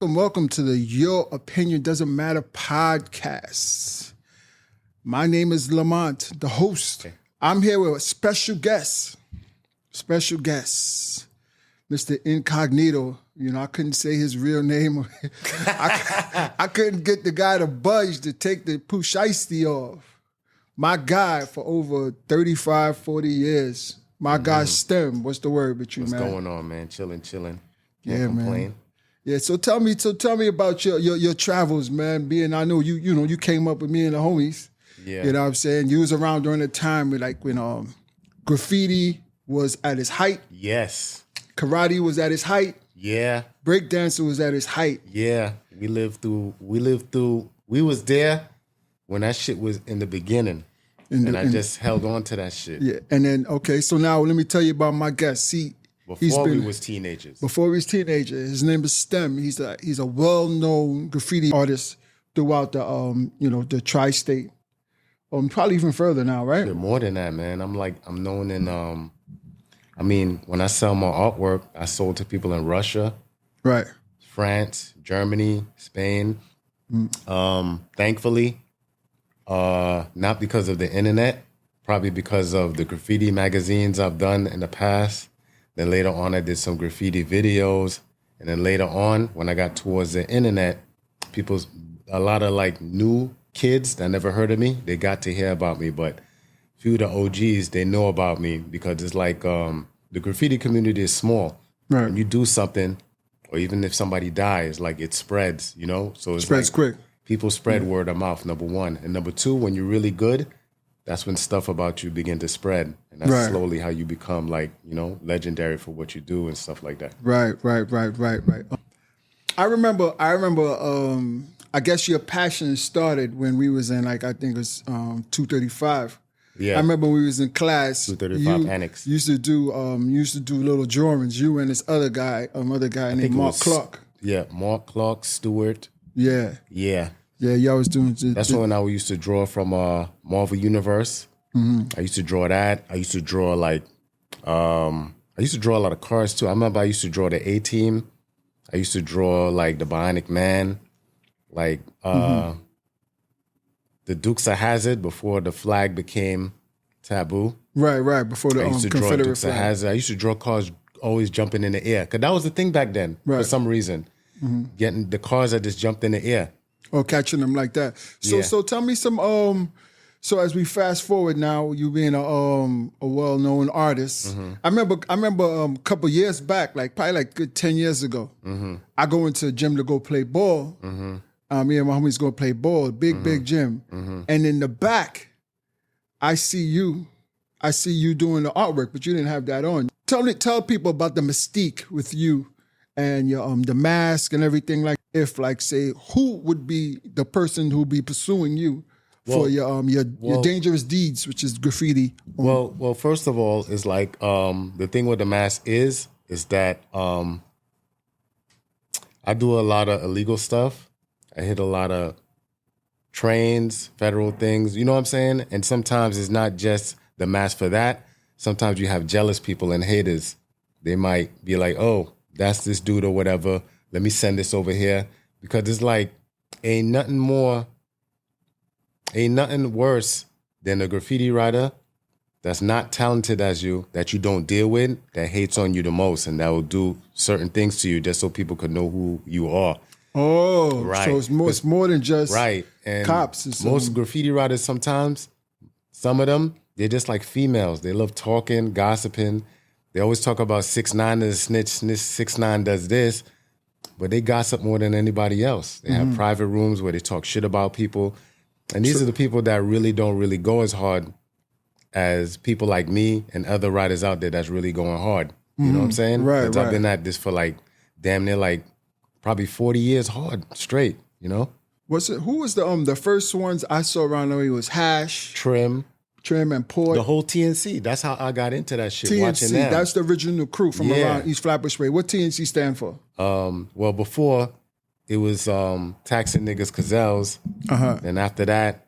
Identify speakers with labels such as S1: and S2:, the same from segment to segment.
S1: Welcome to the Your Opinion Doesn't Matter podcast. My name is Lamont, the host. I'm here with a special guest, Mr. Incognito. You know, I couldn't say his real name. I couldn't get the guy to budge to take the pulsating off. My guy for over 35, 40 years. My guy STEM. What's the word with you,
S2: What's
S1: man?
S2: What's going on, man? Chilling. Can't
S1: complain.
S2: Man.
S1: Yeah, so tell me about your travels, man. Being I know you came up with me and the homies.
S2: Yeah.
S1: You know what I'm saying? You was around during the time when graffiti was at its height.
S2: Yes.
S1: Karate was at its height.
S2: Yeah.
S1: Breakdancing was at its height.
S2: Yeah. We was there when that shit was in the beginning. I just held on to that shit.
S1: Yeah. And then so now let me tell you about my guest. See,
S2: Before we was teenagers.
S1: His name is STEM. He's a well-known graffiti artist throughout the tri-state. Probably even further now, right?
S2: Yeah, more than that, man. I'm known in when I sell my artwork, I sold to people in Russia,
S1: right,
S2: France, Germany, Spain. Thankfully, not because of the internet, probably because of the graffiti magazines I've done in the past. Then later on, I did some graffiti videos. And then later on, when I got towards the internet, a lot of like new kids that never heard of me, they got to hear about me. But few of the OGs, they know about me because it's like the graffiti community is small.
S1: Right.
S2: When you do something, or even if somebody dies, like it spreads, you know? So it
S1: spreads quick.
S2: People spread word of mouth, number one. And number two, when you're really good, that's when stuff about you begin to spread. And that's slowly how you become legendary for what you do and stuff like that. Right.
S1: I remember, I guess your passion started when we was in I think it was 235.
S2: Yeah.
S1: I remember when we was in class.
S2: 235 Annex.
S1: You used to do little drawings. You and this other guy named Mark Clark.
S2: Yeah, Mark Clark, Stewart.
S1: Yeah.
S2: Yeah.
S1: Yeah, y'all was doing...
S2: That's when I used to draw from Marvel Universe. Mm-hmm. I used to draw that. I used to draw I used to draw a lot of cars too. I remember I used to draw the A-Team. I used to draw the Bionic Man, the Dukes of Hazzard before the flag became taboo.
S1: Right. Before the
S2: I used to draw
S1: Confederate
S2: Dukes
S1: flag.
S2: of Hazzard. I used to draw cars always jumping in the air because that was the thing back then for some reason. Mm-hmm. Getting the cars that just jumped in the air.
S1: Or catching them like that. So tell me some. So as we fast forward now, you being a well-known artist, I remember a couple years back, probably good 10 years ago, I go into a gym to go play ball. Me and my homies go play ball, big gym, and in the back, I see you doing the artwork, but you didn't have that on. Tell people about the mystique with you and your the mask and everything. Say who would be the person who would be pursuing you for your dangerous deeds, which is graffiti.
S2: Well, first of all, is the thing with the mask is that I do a lot of illegal stuff. I hit a lot of trains, federal things. You know what I'm saying? And sometimes it's not just the mask for that. Sometimes you have jealous people and haters. They might be like, "Oh, that's this dude or whatever. Let me send this over here." Because it's ain't nothing worse than a graffiti writer that's not talented as you, that you don't deal with, that hates on you the most, and that will do certain things to you just so people could know who you are.
S1: Oh,
S2: right.
S1: So it's more than just
S2: and
S1: cops.
S2: Most graffiti writers sometimes, some of them, they're just like females. They love talking, gossiping. They always talk about 6ix9ine is a snitch, 6ix9ine does this. But they gossip more than anybody else. They have private rooms where they talk shit about people. And these are the people that don't really go as hard as people like me and other writers out there that's really going hard. You know what I'm saying?
S1: Right.
S2: I've been at this for damn near probably 40 years hard straight, you know?
S1: Who was the first ones I saw around there? It was Hash,
S2: Trim
S1: and Port.
S2: The whole TNC. That's how I got into that shit.
S1: TNC,
S2: watching them.
S1: That's the original crew from around East Flatbush Way. What TNC stand for?
S2: Well, before it was taxing niggas Cazelles. And after that,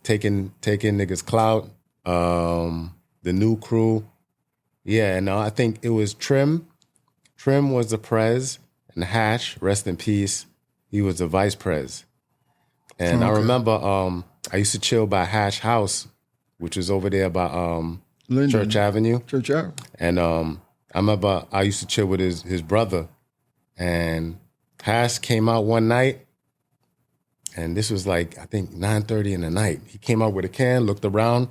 S2: taking niggas clout. The new crew. Yeah, and I think it was Trim. Trim was the prez, and Hash, rest in peace. He was the vice pres. And I remember I used to chill by Hash House, which was over there by Church Avenue.
S1: Church Avenue.
S2: And I remember I used to chill with his brother. And Hash came out one night, and this was like, I think, 9:30 in the night. He came out with a can, looked around,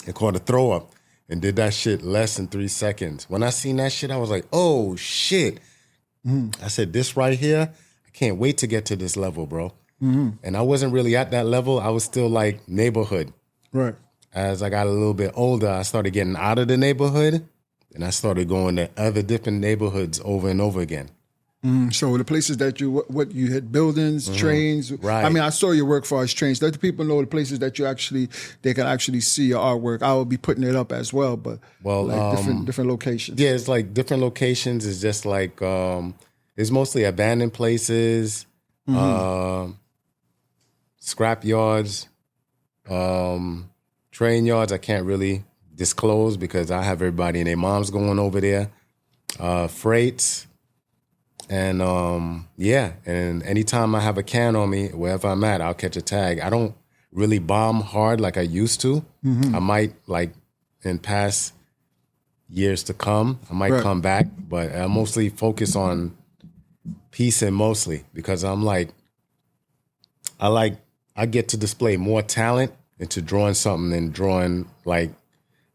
S2: and caught a throw up, and did that shit less than 3 seconds. When I seen that shit, I was like, oh, shit. I said, this right here, I can't wait to get to this level, bro. And I wasn't really at that level. I was still like neighborhood.
S1: Right.
S2: As I got a little bit older, I started getting out of the neighborhood, and I started going to other different neighborhoods over and over again.
S1: So the places that you had buildings, trains.
S2: Right.
S1: I mean, I saw your work for as trains. Let the people know the places that they can actually see your artwork. I will be putting it up as well, but like different locations.
S2: Yeah, it's like different locations. It's just like it's mostly abandoned places, scrap yards, train yards. I can't really disclose because I have everybody and their moms going over there. Freights. And and anytime I have a can on me, wherever I'm at, I'll catch a tag. I don't really bomb hard like I used to. I might, like in past years to come, I might come back, but I mostly focus on piecing mostly because I'm like, I get to display more talent into drawing something than drawing like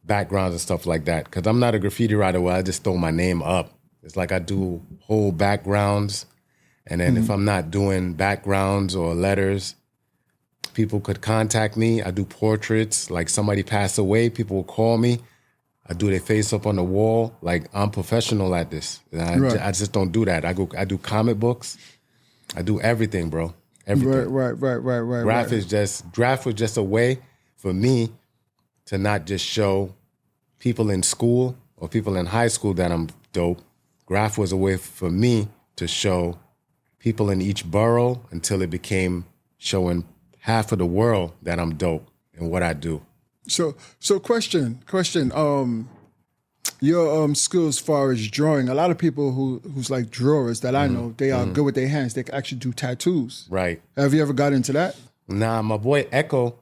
S2: backgrounds and stuff like that. Because I'm not a graffiti writer where I just throw my name up. It's like I do whole backgrounds, and then if I'm not doing backgrounds or letters, people could contact me. I do portraits. Like somebody passed away, people will call me. I do their face up on the wall. Like I'm professional at this. I just don't do that. I do comic books. I do everything, bro. Everything.
S1: Right.
S2: Graph was just a way for me to not just show people in school or people in high school that I'm dope. Graph was a way for me to show people in each borough until it became showing half of the world that I'm dope and what I do.
S1: So question. Your skills as far as drawing. A lot of people who's like drawers that I know, they are good with their hands. They can actually do tattoos.
S2: Right.
S1: Have you ever got into that?
S2: Nah, my boy Echo,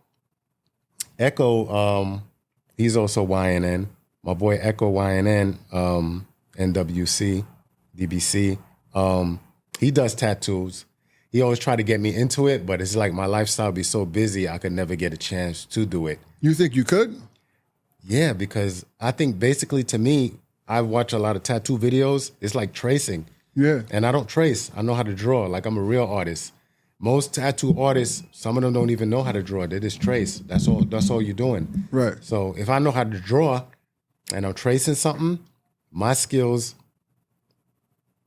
S2: he's also YNN. My boy Echo YNN, NWC, DBC. He does tattoos. He always tried to get me into it, but it's like my lifestyle be so busy, I could never get a chance to do it.
S1: You think you could?
S2: Yeah, because I think basically to me, I watch a lot of tattoo videos. It's like tracing.
S1: Yeah.
S2: And I don't trace. I know how to draw. Like I'm a real artist. Most tattoo artists, some of them don't even know how to draw. They just trace. That's all you're doing.
S1: Right.
S2: So if I know how to draw and I'm tracing something, my skills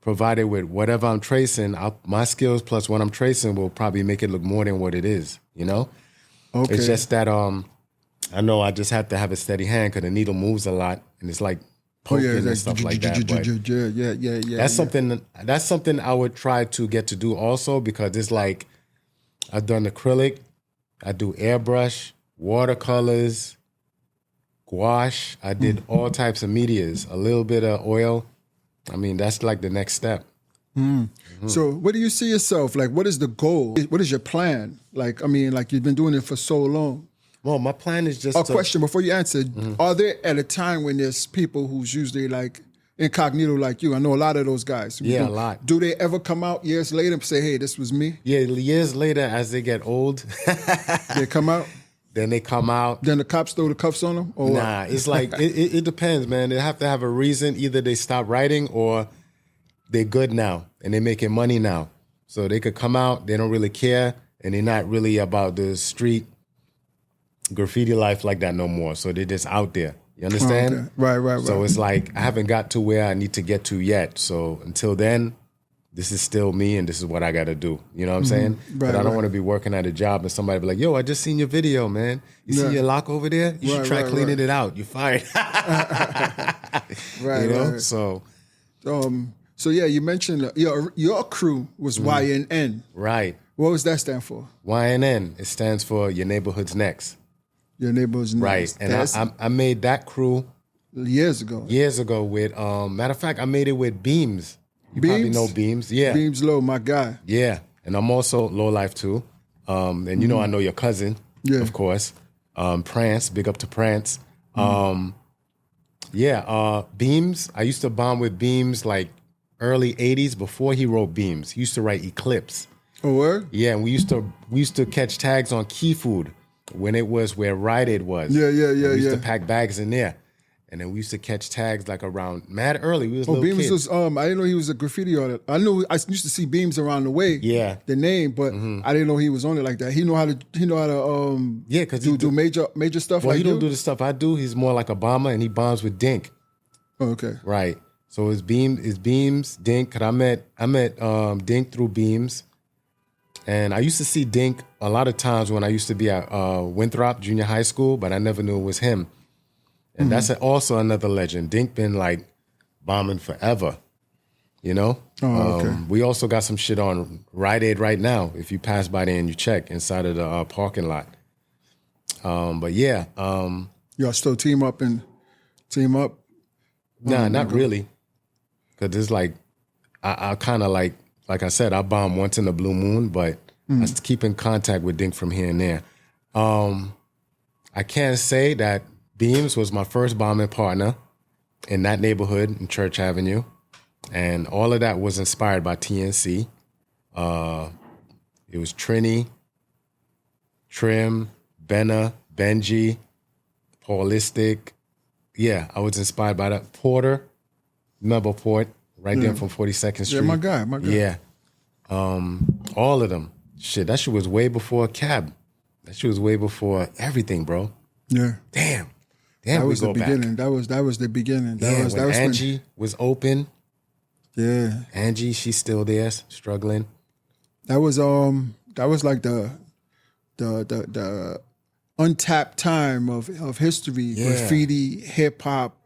S2: provided with whatever I'm tracing, my skills plus what I'm tracing will probably make it look more than what it is, you know? Okay. It's just that I know I just have to have a steady hand because the needle moves a lot and it's like poking and stuff like that. Yeah. That's something I would try to get to do also because it's like I've done acrylic, I do airbrush, watercolors, gouache. I did all types of medias, a little bit of oil. I mean, that's like the next step.
S1: So what do you see yourself? Like, what is the goal? What is your plan? Like, I mean, like you've been doing it for so long.
S2: Well, my plan is just
S1: question before you answer. Are there at a time when there's people who's usually like incognito like you? I know a lot of those guys.
S2: Yeah, a lot.
S1: Do they ever come out years later and say, hey, this was me?
S2: Yeah, years later as they get old.
S1: They come out?
S2: Then they come out.
S1: Then the cops throw the cuffs on them? Or
S2: nah, it's like, it depends, man. They have to have a reason. Either they stop writing or they're good now and they're making money now. So they could come out, they don't really care, and they're not really about the street graffiti life like that no more. So they're just out there. You understand?
S1: Okay. Right.
S2: So it's like, I haven't got to where I need to get to yet. So until then, this is still me and this is what I got to do. You know what I'm saying? But I don't want to be working at a job and somebody be like, yo, I just seen your video, man. You see your lock over there? You should try cleaning it out. You're fired. You know? So yeah, you mentioned your crew was YNN. Right.
S1: What does that stand for?
S2: YNN. It stands for Your Neighborhood's Next.
S1: Your Neighborhood's Next.
S2: Right. And I made that crew
S1: years ago
S2: with, matter of fact, I made it with Beams. You probably know Beams. Yeah.
S1: Beams Low, my guy.
S2: Yeah. And I'm also Low Life too. And you know I know your cousin, of course. Prance, big up to Prance. Beams. I used to bomb with Beams like early 80s before he wrote Beams. He used to write Eclipse.
S1: Oh, word?
S2: Yeah, and we used to catch tags on Key Food when it was where Rite Aid was.
S1: Yeah.
S2: We used to pack bags in there. And then we used to catch tags like around mad early. We was little
S1: Beams
S2: kids.
S1: was I didn't know he was a graffiti artist. I used to see Beams around the way.
S2: Yeah.
S1: The name, but I didn't know he was on it like that. He know how to
S2: because
S1: do major stuff
S2: well,
S1: like
S2: he don't do the stuff I do. He's more like a bomber and he bombs with Dink.
S1: Oh, okay.
S2: Right. So it's Beams, Dink. Cause I met Dink through Beams. And I used to see Dink a lot of times when I used to be at Winthrop Junior High School, but I never knew it was him. And that's also another legend. Dink been like bombing forever, you know?
S1: Oh, okay.
S2: We also got some shit on Rite Aid right now, if you pass by there and you check inside of the parking lot. But yeah.
S1: Y'all still team up?
S2: Nah, not really. Because it's like, I kind of like I said, I bomb once in a blue moon, but I keep in contact with Dink from here and there. I can't say that Beams was my first bombing partner in that neighborhood in Church Avenue. And all of that was inspired by TNC. It was Trini, Trim, Benna, Benji, Paulistic. Yeah, I was inspired by that. Porter, remember Port, right there from 42nd Street.
S1: Yeah, my guy.
S2: Yeah. All of them. Shit, that shit was way before Cab. That shit was way before everything, bro.
S1: Yeah.
S2: Damn,
S1: that was the beginning. That was the beginning. That was
S2: Angie was open.
S1: Yeah.
S2: Angie, she's still there, struggling.
S1: That was like the untapped time of history.
S2: Yeah.
S1: Graffiti, hip hop,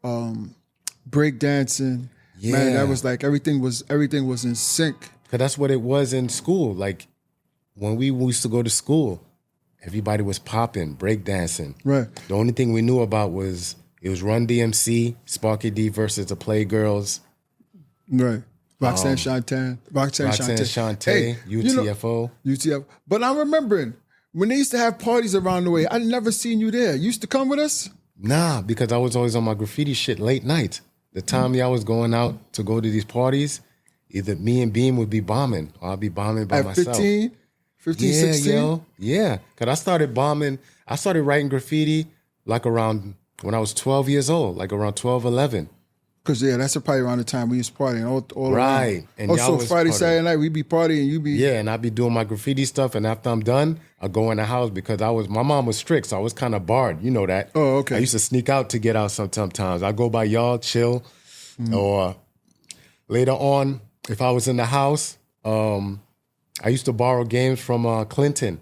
S1: breakdancing.
S2: Yeah.
S1: Man, that was like everything was in sync.
S2: Cause that's what it was in school. Like when we used to go to school, everybody was popping, breakdancing.
S1: Right.
S2: The only thing we knew about was Run DMC, Sparky D versus the Playgirls.
S1: Right. Roxanne Shanté,
S2: Shanté, UTFO.
S1: UTFO. But I'm remembering when they used to have parties around the way, I never seen you there. You used to come with us?
S2: Nah, because I was always on my graffiti shit late night. The time y'all was going out to go to these parties, either me and Beam would be bombing or I'd be bombing by myself.
S1: 15, 16?
S2: Yo. Yeah. Because I started writing graffiti like around when I was 12 years old, like around 12, 11.
S1: Because, that's probably around the time we used to party all
S2: right.
S1: around.
S2: And
S1: also,
S2: y'all was
S1: Friday,
S2: partying.
S1: Saturday night, we'd be partying and you be...
S2: Yeah, and I'd be doing my graffiti stuff, and after I'm done, I'd go in the house because my mom was strict, so I was kind of barred. You know that.
S1: Oh, okay.
S2: I used to sneak out to get out sometimes. I'd go by y'all, chill, or later on, if I was in the house, I used to borrow games from Clinton,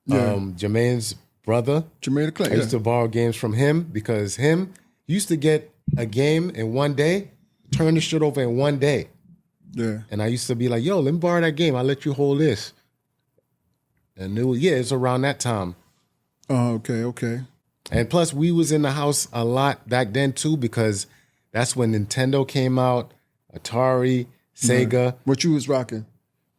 S2: Jermaine's brother.
S1: Jermaine Clinton.
S2: I used to borrow games from him because he used to get a game in one day, turn the shit over in one day.
S1: Yeah.
S2: And I used to be like, yo, let me borrow that game. I'll let you hold this. And it's around that time.
S1: Oh, okay.
S2: And plus, we was in the house a lot back then, too, because that's when Nintendo came out, Atari, Sega.
S1: Right. What you was rocking?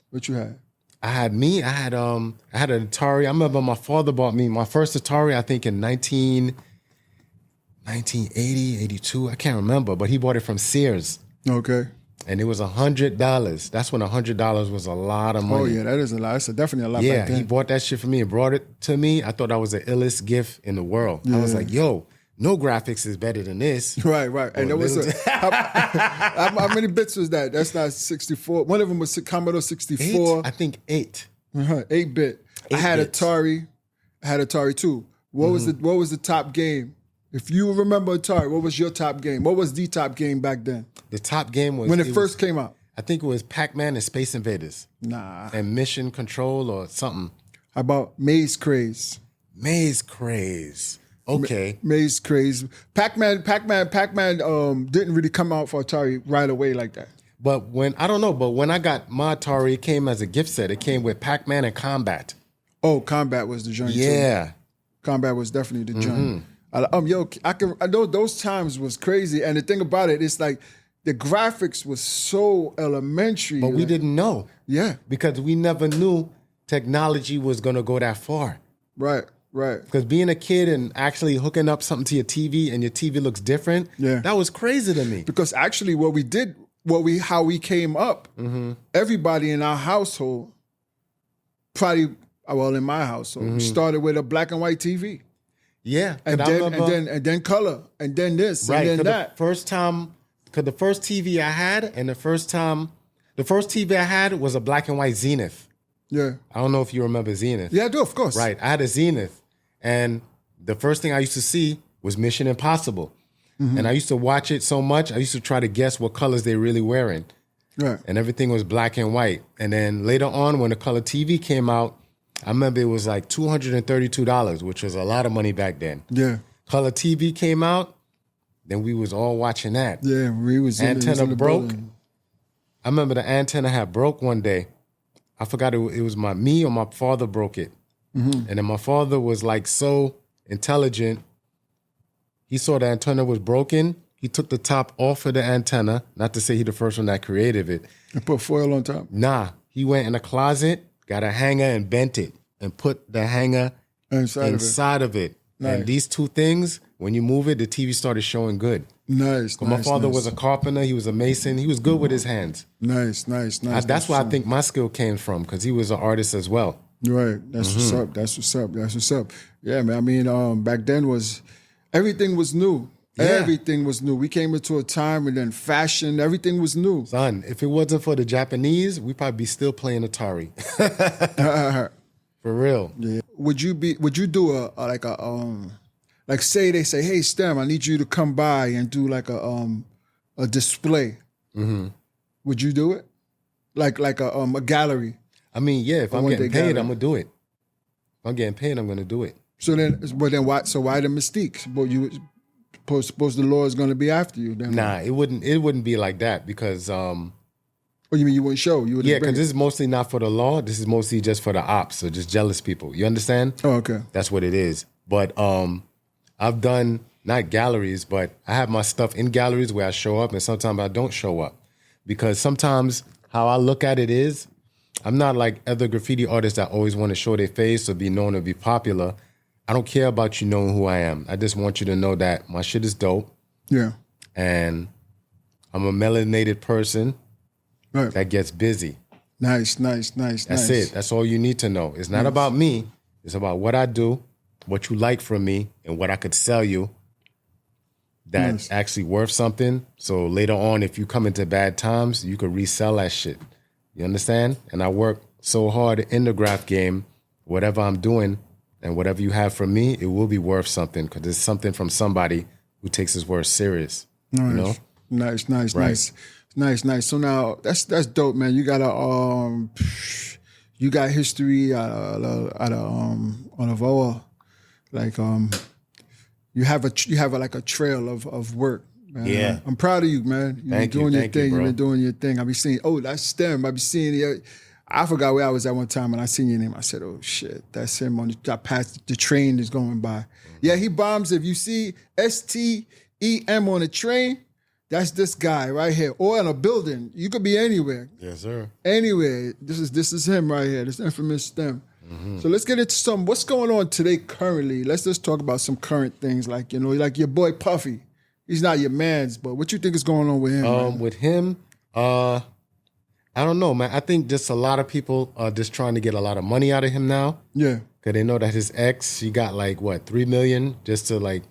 S1: What you had?
S2: I had an Atari. I remember my father bought me my first Atari, I think in 1980, 82. I can't remember, but he bought it from Sears.
S1: Okay.
S2: And it was $100. That's when $100 was a lot of money.
S1: Oh, yeah, that is a lot. It's definitely a lot
S2: Yeah,
S1: back then.
S2: he bought that shit for me and brought it to me. I thought that was the illest gift in the world. I was like, yo, no graphics is better than this.
S1: Right. And there was how many bits was that? That's not 64. One of them was Commodore 64.
S2: I think 8.
S1: 8-bit. I had Atari. I had Atari too. What was the top game? If you remember Atari, what was your top game? What was the top game back then?
S2: The top game was...
S1: When it first came out.
S2: I think it was Pac-Man and Space Invaders.
S1: Nah.
S2: And Mission Control or something.
S1: How about Maze Craze?
S2: Maze Craze. Okay.
S1: Maze Craze. Pac-Man didn't really come out for Atari right away like that.
S2: But when I got my Atari, it came as a gift set. It came with Pac-Man and Combat.
S1: Oh, Combat was the joint
S2: too.
S1: Combat was definitely the joint. I know those times was crazy. And the thing about it, it's like the graphics was so elementary.
S2: But we didn't know.
S1: Yeah.
S2: Because we never knew technology was going to go that far.
S1: Right.
S2: Because being a kid and actually hooking up something to your TV and your TV looks different, that was crazy to me.
S1: Because actually how we came up, everybody in our household, probably, well, in my household, started with a black and white TV.
S2: Yeah.
S1: And then color, and then this, and then that.
S2: Because the first TV I had, and the first TV I had was a black and white Zenith.
S1: Yeah.
S2: I don't know if you remember Zenith.
S1: Yeah, I do, of course.
S2: Right. I had a Zenith. And the first thing I used to see was Mission Impossible. And I used to watch it so much, I used to try to guess what colors they're really wearing.
S1: Right.
S2: And everything was black and white. And then later on, when the color TV came out, I remember it was like $232, which was a lot of money back then.
S1: Yeah.
S2: Color TV came out, then we was all watching that.
S1: Yeah, we was
S2: antenna broke.
S1: Building.
S2: I remember the antenna had broke one day. I forgot it was me or my father broke it. And then my father was like so intelligent. He saw the antenna was broken. He took the top off of the antenna. Not to say he the first one that created it.
S1: And put foil on top?
S2: Nah. He went in a closet, got a hanger and bent it and put the hanger inside of it. Nice. And these two things, when you move it, the TV started showing good.
S1: Nice.
S2: My father was a carpenter. He was a mason. He was good with his hands.
S1: Nice.
S2: That's where I think my skill came from, because he was an artist as well.
S1: Right. That's what's up. Yeah, man. I mean, back then everything was new. Yeah. Everything was new. We came into a time and then fashion, everything was new.
S2: Son, if it wasn't for the Japanese, we'd probably be still playing Atari. For real.
S1: Yeah. Would you do like say they say, hey STEM, I need you to come by and do like a display. Would you do it? Like a gallery?
S2: I mean, yeah, if I'm getting paid, I'm gonna do it. If I'm getting paid, I'm gonna do it.
S1: So then why the mystique? But you suppose the law is gonna be after you then?
S2: Nah, it wouldn't be like that, because
S1: Oh, you mean you wouldn't show? You
S2: yeah, because this is mostly not for the law. This is mostly just for the ops, or just jealous people. You understand?
S1: Oh, okay.
S2: That's what it is. But I've done, not galleries, but I have my stuff in galleries where I show up, and sometimes I don't show up. Because sometimes how I look at it is, I'm not like other graffiti artists that always want to show their face or be known or be popular. I don't care about you knowing who I am. I just want you to know that my shit is dope.
S1: Yeah.
S2: And I'm a melanated person. Right. That gets busy.
S1: Nice.
S2: That's it. That's all you need to know. It's not about me. It's about what I do, what you like from me, and what I could sell you that's actually worth something. So later on, if you come into bad times, you could resell that shit. You understand? And I work so hard in the graph game, whatever I'm doing and whatever you have from me, it will be worth something, because it's something from somebody who takes his work serious.
S1: Nice.
S2: You know?
S1: Nice. So now that's dope, man. You got you got history out of our like you have a trail of work. Man.
S2: Yeah,
S1: I'm proud of you, man. You've been doing your thing. You've been doing your thing. I be seeing, that's STEM. I be seeing it. I forgot where I was at one time, and I seen your name. I said, oh shit, that's him. I passed, the train is going by. Yeah, he bombs. If you see STEM on a train, that's this guy right here. Or in a building. You could be anywhere.
S2: Yes, sir.
S1: Anywhere. This is him right here. This infamous STEM. So let's get into what's going on today currently. Let's just talk about some current things, like, like your boy Puffy. He's not your man's, but what you think is going on with him?
S2: With him, I don't know, man. I think just a lot of people are just trying to get a lot of money out of him now.
S1: Yeah.
S2: Because they know that his ex, she got like, what, $3 million just to like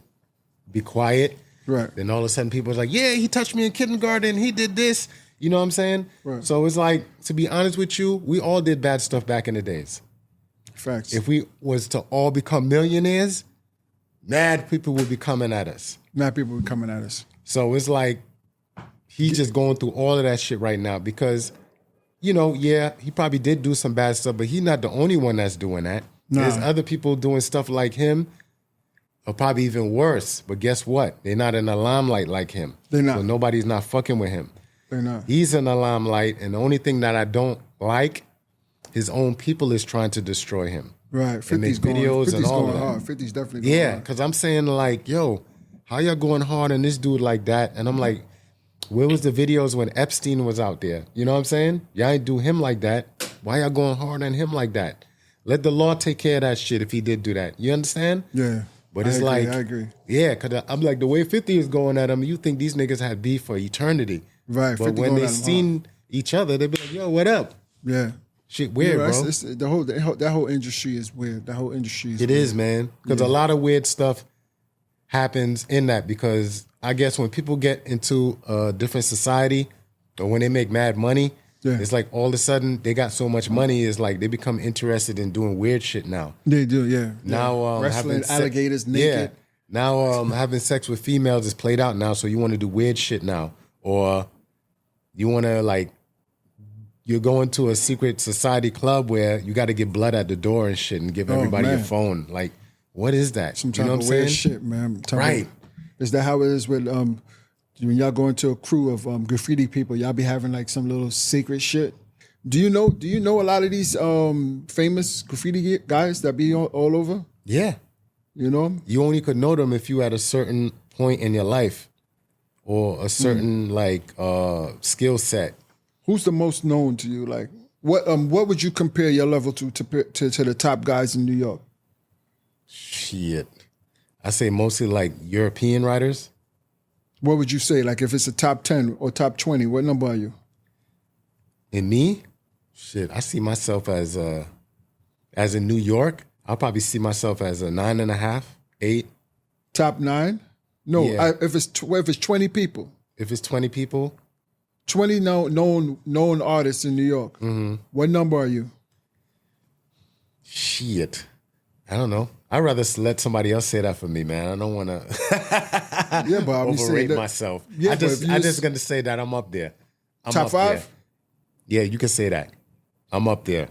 S2: be quiet.
S1: Right.
S2: Then all of a sudden people are like, yeah, he touched me in kindergarten. He did this. You know what I'm saying?
S1: Right.
S2: So it's like, to be honest with you, we all did bad stuff back in the days.
S1: Facts.
S2: If we was to all become millionaires, mad people would be coming at us.
S1: Mad people would be coming at us.
S2: So it's like, he's just going through all of that shit right now because, yeah, he probably did do some bad stuff, but he's not the only one that's doing that. Nah. There's other people doing stuff like him, or probably even worse. But guess what? They're not in the limelight like him.
S1: They're not.
S2: So nobody's not fucking with him.
S1: They're not.
S2: He's in the limelight, and the only thing that I don't like, his own people is trying to destroy him.
S1: Right.
S2: 50's going, videos 50's and all
S1: going
S2: that.
S1: Hard. 50's definitely going hard.
S2: Yeah, because I'm saying like, yo, how y'all going hard on this dude like that? And I'm like, Where was the videos when Epstein was out there? You know what I'm saying? Y'all ain't do him like that. Why y'all going hard on him like that? Let the law take care of that shit if he did do that. You understand?
S1: Yeah.
S2: But it's I
S1: agree.
S2: Yeah, because I'm like, the way 50 is going at him, you think these niggas had beef for eternity.
S1: Right.
S2: But when they seen each other, they be like, yo, what up?
S1: Yeah.
S2: Shit weird, bro.
S1: That whole industry is weird. That whole industry is
S2: weird. It is, man. Because a lot of weird stuff happens in that, because I guess when people get into a different society or when they make mad money, it's like all of a sudden they got so much money, it's like they become interested in doing weird shit now.
S1: They do, yeah.
S2: Now
S1: wrestling alligators naked.
S2: Yeah. Now having sex with females is played out now, so you want to do weird shit now. Or you want to like, you're going to a secret society club where you got to get blood at the door and shit and give everybody your phone. Like, what is that?
S1: Some type of weird shit, man.
S2: Right.
S1: Is that how it is with when y'all go into a crew of graffiti people? Y'all be having like some little secret shit. Do you know a lot of these famous graffiti guys that be all over?
S2: Yeah.
S1: You know them?
S2: You only could know them if you at a certain point in your life or a certain skill set.
S1: Who's the most known to you? Like, what would you compare your level to the top guys in New York?
S2: Shit. I say mostly like European writers.
S1: What would you say? Like if it's a top 10 or top 20, what number are you?
S2: In me? Shit, I see myself as in New York, I'll probably see myself as a 9.5, 8.
S1: Top 9? No,
S2: yeah.
S1: If it's 20 people.
S2: If it's 20 people?
S1: 20 known artists in New York.
S2: Mm-hmm.
S1: What number are you?
S2: Shit. I don't know. I'd rather let somebody else say that for me, man. I don't want to overrate myself. Yeah, I'm just going to say that I'm up there. I'm
S1: top
S2: up
S1: 5?
S2: There. Yeah, you can say that. I'm up there.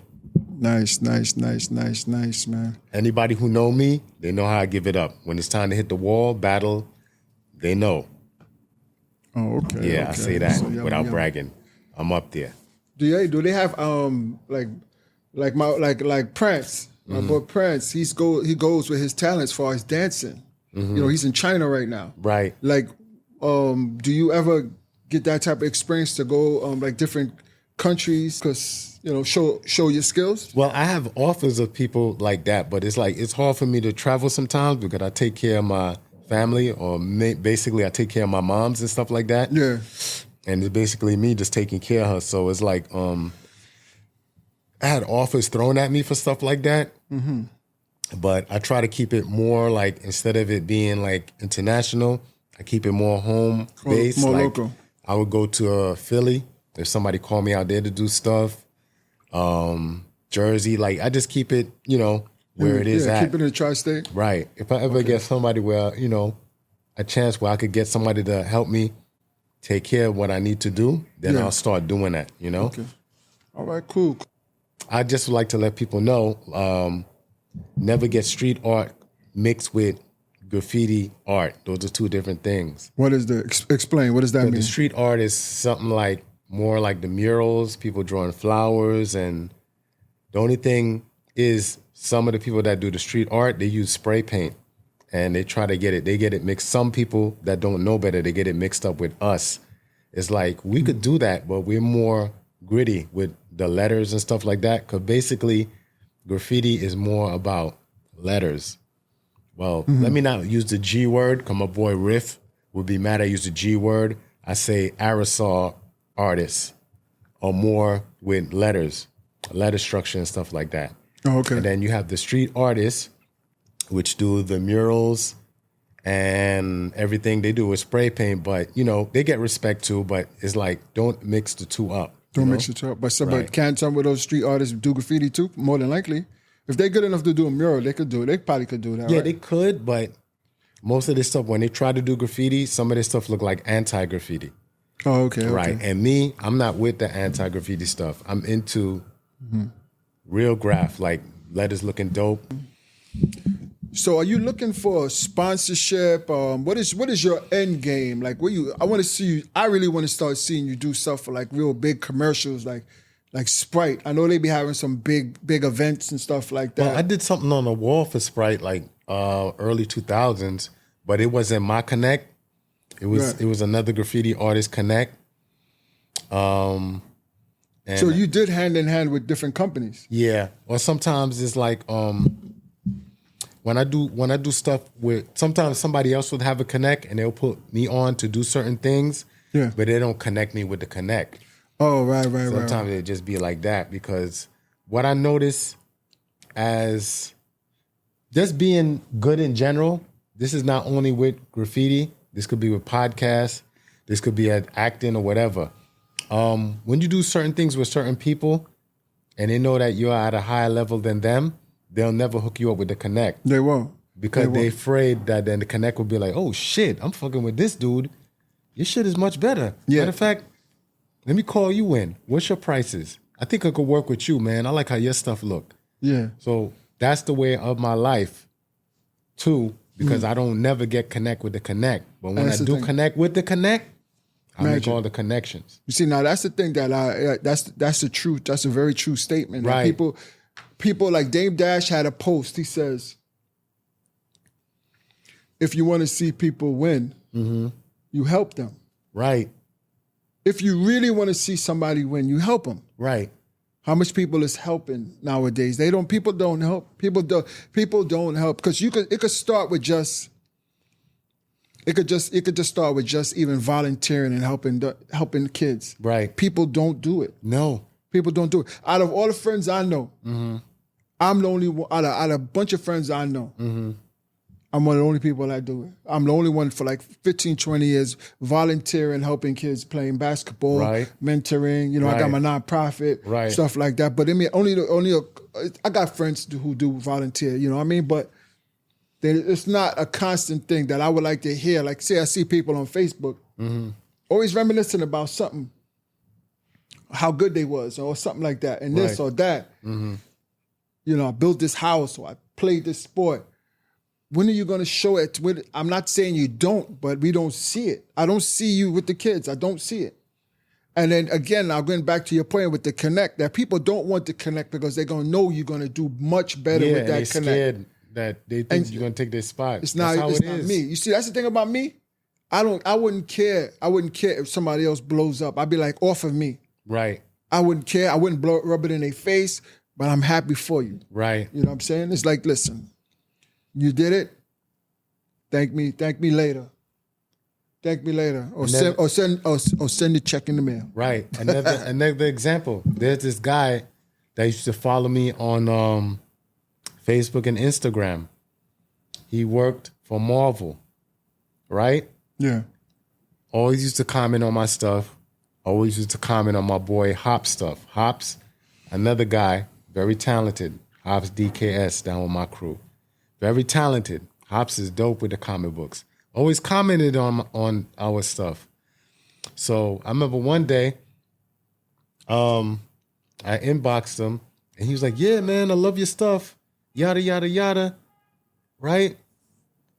S1: Nice, man.
S2: Anybody who know me, they know how I give it up. When it's time to hit the wall, battle, they know.
S1: Oh, okay.
S2: Yeah,
S1: okay.
S2: I say that without bragging. I'm up there.
S1: Do they have like Prince? My boy Prince, he goes with his talents for his dancing. Mm-hmm. You know, he's in China right now.
S2: Right.
S1: Like, do you ever get that type of experience to go like different countries because, you know, show your skills?
S2: Well, I have offers of people like that, but it's like it's hard for me to travel sometimes because I take care of my family, or basically I take care of my moms and stuff like that.
S1: Yeah.
S2: And it's basically me just taking care of her. So it's like I had offers thrown at me for stuff like that. Mm-hmm. But I try to keep it more like, instead of it being like international, I keep it more home based.
S1: More
S2: like,
S1: local.
S2: I would go to Philly if somebody called me out there to do stuff. Jersey, like I just keep it, you know, where it is at.
S1: Keep it in the tri-state.
S2: Right. If I ever get somebody where, you know, a chance where I could get somebody to help me take care of what I need to do, then I'll start doing that, you know?
S1: Okay. All right, cool.
S2: I just like to let people know, never get street art mixed with graffiti art. Those are two different things.
S1: What is explain, what does that mean?
S2: The street art is something like, more like the murals, people drawing flowers, and the only thing is some of the people that do the street art, they use spray paint and they try to get it mixed. Some people that don't know better, they get it mixed up with us. It's like, we could do that, but we're more gritty with the letters and stuff like that. Because basically, graffiti is more about letters. Well, let me not use the G word, because my boy Riff would be mad I use the G word. I say aerosol artists are more with letters, letter structure and stuff like that.
S1: Oh, okay.
S2: And then you have the street artists, which do the murals and everything they do with spray paint. But, you know, they get respect too, but it's like, don't mix the two up.
S1: Don't mix the two up. But can some of those street artists do graffiti too? More than likely. If they're good enough to do a mural, they could do it. They probably could do that,
S2: Yeah,
S1: right?
S2: they could, but most of this stuff, when they try to do graffiti, some of this stuff look like anti-graffiti.
S1: Oh, okay.
S2: Right. And me, I'm not with the anti-graffiti stuff. I'm into real graph, like letters looking dope.
S1: So are you looking for sponsorship? What is your end game? Like, I want to see you, I really want to start seeing you do stuff for like real big commercials, like Sprite. I know they be having some big events and stuff like that.
S2: Well, I did something on the wall for Sprite like early 2000s, but it wasn't my connect. It was another graffiti artist connect. And
S1: so you did hand in hand with different companies.
S2: Yeah. Or sometimes it's like when I do stuff with, sometimes somebody else would have a connect and they'll put me on to do certain things.
S1: Yeah.
S2: But they don't connect me with the connect.
S1: Oh, right.
S2: Sometimes it just be like that, because what I notice as just being good in general, this is not only with graffiti, this could be with podcasts, this could be at acting or whatever. When you do certain things with certain people and they know that you're at a higher level than them, they'll never hook you up with the connect.
S1: They won't.
S2: Because they're afraid that then the connect will be like, oh shit, I'm fucking with this dude. Your shit is much better.
S1: Yeah.
S2: Matter of fact, let me call you in. What's your prices? I think I could work with you, man. I like how your stuff look.
S1: Yeah.
S2: So that's the way of my life too, because I don't never get connect with the connect. But when I do connect with the connect, I make all the connections.
S1: You see, now that's the thing that that's the truth. That's a very true statement.
S2: Right.
S1: People like Dame Dash had a post. He says, if you want to see people win, you help them.
S2: Right.
S1: If you really want to see somebody win, you help them.
S2: Right.
S1: How much people is helping nowadays? People don't help. People don't help, because it could start with just. It could just start with just even volunteering and helping kids.
S2: Right.
S1: People don't do it.
S2: No.
S1: People don't do it. Out of all the friends I know, I'm the only one. Out of a bunch of friends I know, I'm one of the only people that do it. I'm the only one for like 15, 20 years volunteering, helping kids, playing basketball, mentoring. You know, I got my nonprofit, stuff like that. But I mean, I got friends who do volunteer. You know what I mean? But it's not a constant thing that I would like to hear. Like, say I see people on Facebook always reminiscing about something, how good they was, or something like that, and this or that. You know, I built this house, or I played this sport. When are you going to show it? I'm not saying you don't, but we don't see it. I don't see you with the kids. I don't see it. And then again, now going back to your point with the connect, that people don't want to connect because they're going to know you're going to do much better with that connect.
S2: Scared that they think you're going to take their spot.
S1: It's not me. You see, that's the thing about me. I wouldn't care. I wouldn't care if somebody else blows up. I'd be like, off of me.
S2: Right.
S1: I wouldn't care. I wouldn't rub it in their face, but I'm happy for you.
S2: Right.
S1: You know what I'm saying? It's like, listen, you did it. Thank me later. Thank me later. Or send the check in the mail.
S2: Right. Another example. There's this guy that used to follow me on Facebook and Instagram. He worked for Marvel, right?
S1: Yeah.
S2: Always used to comment on my stuff. Always used to comment on my boy Hops stuff. Hops, another guy, very talented. Hops DKS down with my crew. Very talented. Hops is dope with the comic books. Always commented on our stuff. So I remember one day, I inboxed him and he was like, yeah, man, I love your stuff. Yada, yada, yada. Right?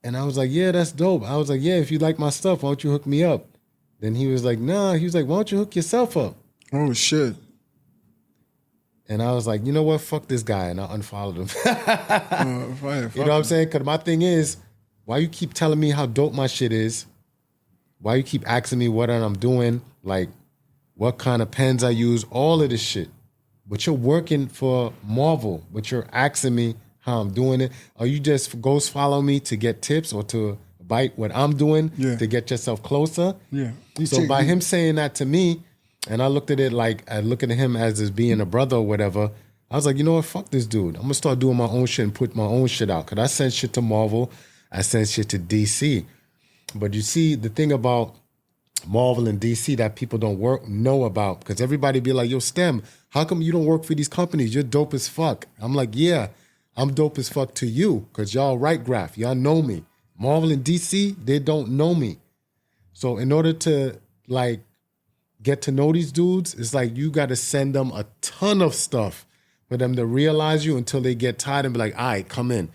S2: And I was like, yeah, that's dope. I was like, yeah, if you like my stuff, why don't you hook me up? Then he was like, nah. He was like, why don't you hook yourself up?
S1: Oh, shit.
S2: And I was like, you know what? Fuck this guy. And I unfollowed him.
S1: Right,
S2: you know what I'm saying? Because my thing is, why you keep telling me how dope my shit is? Why you keep asking me what I'm doing? Like, what kind of pens I use? All of this shit. But you're working for Marvel. But you're asking me how I'm doing it. Or you just ghost follow me to get tips or to bite what I'm doing to get yourself closer?
S1: Yeah.
S2: So by him saying that to me, and I looked at it like, I look at him as being a brother or whatever, I was like, you know what, fuck this dude. I'm going to start doing my own shit and put my own shit out. Because I send shit to Marvel, I send shit to DC. But you see, the thing about Marvel and DC that people don't know about, because everybody be like, yo, STEM, how come you don't work for these companies? You're dope as fuck. I'm like, yeah, I'm dope as fuck to you, because y'all write graph. Y'all know me. Marvel and DC, they don't know me. So in order to, like, get to know these dudes, it's like you got to send them a ton of stuff for them to realize you until they get tired and be like, all right, come in.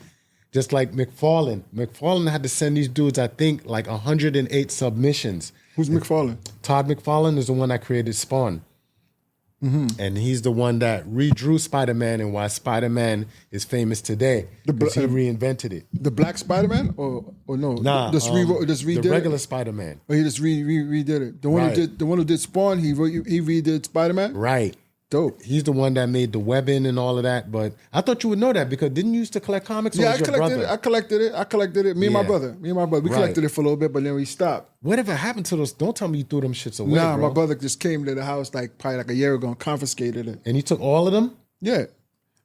S2: Just like McFarlane. McFarlane had to send these dudes, I think, like 108 submissions.
S1: Who's McFarlane?
S2: Todd McFarlane is the one that created Spawn. And he's the one that redrew Spider-Man and why Spider-Man is famous today. Because he reinvented it.
S1: The Black Spider-Man or no?
S2: Nah,
S1: just redid
S2: the regular
S1: it?
S2: Spider-Man.
S1: Or he just redid it. The one who did Spawn, he redid Spider-Man.
S2: Right.
S1: Dope.
S2: He's the one that made the webbing and all of that. But I thought you would know that because didn't you used to collect comics?
S1: Yeah,
S2: or was your brother?
S1: I collected it. Me and my brother. We collected it for a little bit, but then we stopped.
S2: Whatever happened to those? Don't tell me you threw them shits away,
S1: Nah,
S2: bro.
S1: my brother just came to the house probably a year ago and confiscated it.
S2: And he took all of them?
S1: Yeah,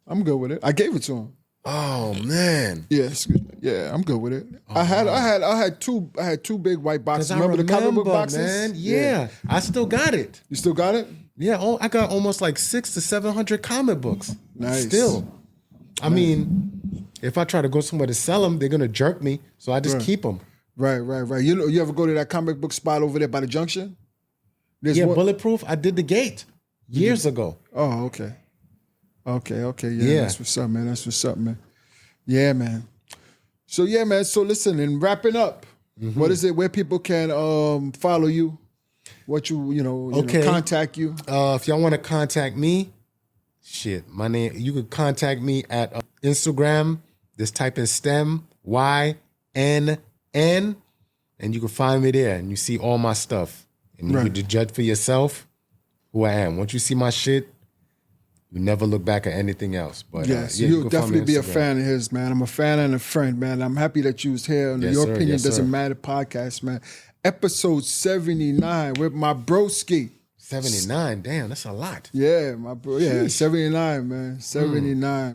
S1: I'm good with it. I gave it to him.
S2: Oh man.
S1: Yeah, excuse me. Yeah, I'm good with it. I had two big white boxes. Remember the comic book boxes?
S2: Man. Yeah, I still got it.
S1: You still got it?
S2: Yeah, I got almost like 600 to 700 comic books.
S1: Nice.
S2: Still. I mean, if I try to go somewhere to sell them, they're going to jerk me. So I just keep them.
S1: Right. You know, you ever go to that comic book spot over there by the junction?
S2: Bulletproof. I did the gate years ago.
S1: Oh, okay. Yeah, that's what's up, man. Yeah, man. So, So, listen, and wrapping up, what is it where people can follow you? What you know, contact you?
S2: If y'all want to contact me, my name, you could contact me at Instagram. Just type in STEM, YNN, and you can find me there. And you see all my stuff. And you can judge for yourself who I am. Once you see my shit, you never look back at anything else. But
S1: you'll definitely be a fan of his, man. I'm a fan and a friend, man. I'm happy that you was here on the Your Opinion Doesn't Matter podcast, man. Episode 79 with my broski.
S2: 79, damn, that's a lot.
S1: Yeah, my bro. Yeah, 79, man. 79.